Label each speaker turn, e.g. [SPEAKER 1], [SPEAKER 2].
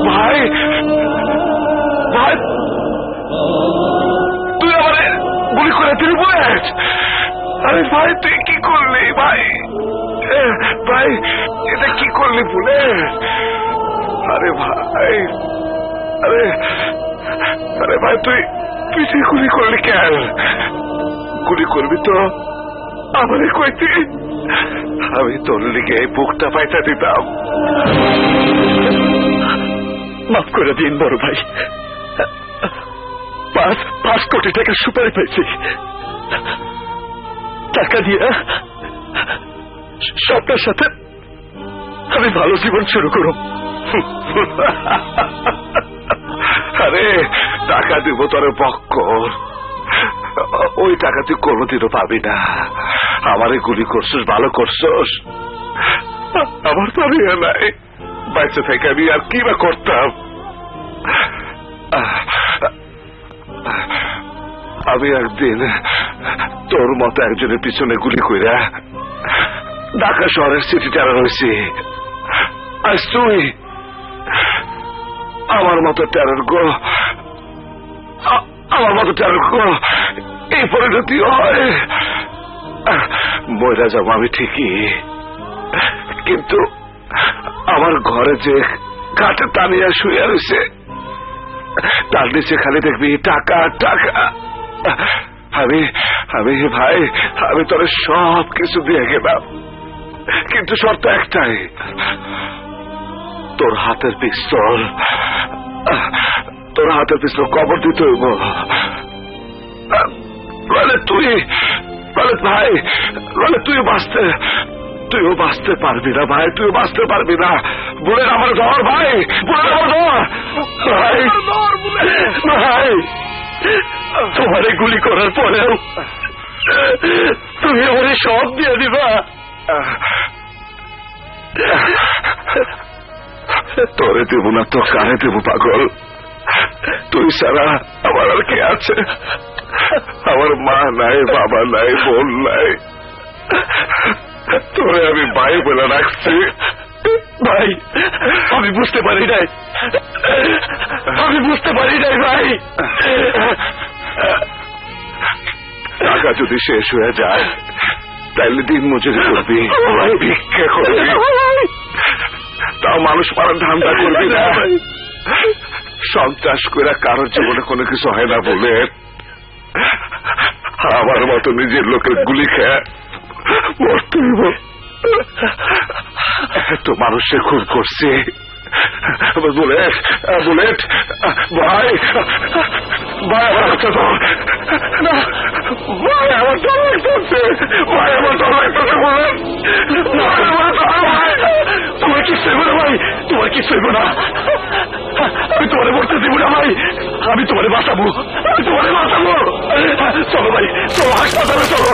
[SPEAKER 1] ভাই ভাই তুই আমারে গুলি করে দিলি বুলেট। আরে ভাই তুই কি করলি ভাই? ভাই এটা কি করলি বুলেট? আরে ভাই আরে আরে ভাই তুই পিছে গুলি করলি কেন? গুলি করবি তো আমারে কইতি, আমি তোর লিগে এই বুকটা পাইতা দিতাম।
[SPEAKER 2] মাফ করে দিন বড় ভাই, 5 কোটি টাকা সুপারি পেয়েছি। টাকা দিয়ে স্বপ্নের সাথে আমি ভালো জীবন শুরু করব।
[SPEAKER 1] আরে টাকা দিব তোর পক্কর, ওই টাকা তুই কোনোদিনও পাবি না। আমারে গুলি করছস, ভালো করছস, আমার তো আর ইয়ে নাই, বাচ্চা থেকে আমি আর কি বা করতাম। আমি একদিন তোর মতো একজনের পিছনে গুলি কইরা ঢাকা শহরের সিটি টেরার হয়েছি। আজ তুই আমার মতো টেরার গো, আমার মতো টেরার গো এই পরিণতি হয়। ময়রা যাবো আমি ঠিকই, কিন্তু আমার ঘরে যে ঘাটে টানিয়া শুয়ে রয়েছে তার নিচে খালি দেখবি টাকা টাকা। আমি আমি ভাই আমি তোর সব কিছু দিয়ে গেলাম, কিন্তু শর্ত একটাই, তোর হাতের পিস্তল কবর দিতে হইব। তুই ভাই তুইও বাঁচতে পারবি না ভাই, তুইও বাঁচতে পারবি না। বলে আমার ধর ভাই, বলে আমার ধর ভাই,
[SPEAKER 2] ভাই তোমারে গুলি করার পরেও তুমি আমারে সব দিয়ে দিবা?
[SPEAKER 1] তোরে দেব না তো কারে দেব পাগল? তুই ছাড়া আমার আর কে আছে? আমার মা নাই, বাবা নাই, বোন নাই, তোরে আমি ভাই বলে রাখছি।
[SPEAKER 2] ভাই আমি বুঝতে পারি নাই, ভাই।
[SPEAKER 1] টাকা যদি শেষ হয়ে যায় তাইলে দিন মজুরি করবি, ভিক্ষা করবি, তাও মানুষ মারার ধান্দা করবি না। সন্ত্রাস করে কারোর জীবনে কোনো কিছু হয় না বলে আমার মতো নিজের লোকের গুলি খেয়ে মরতে হইব। এত মানুষের খুন করছে। বুলেট বুলেট ভাই ভাই আমার কথা তো ভাই, আমার ডর লাগতেছে ভাই, আমার ডর লাগতেছে বুলেট।
[SPEAKER 2] তোমার কি সইব না ভাই, তোমার কি সইব না? আমি তোমারে মরতে দিব না ভাই, আমি তোমারে বাঁচাবো, চলো ভাই, চলো হাসপাতালে চলো।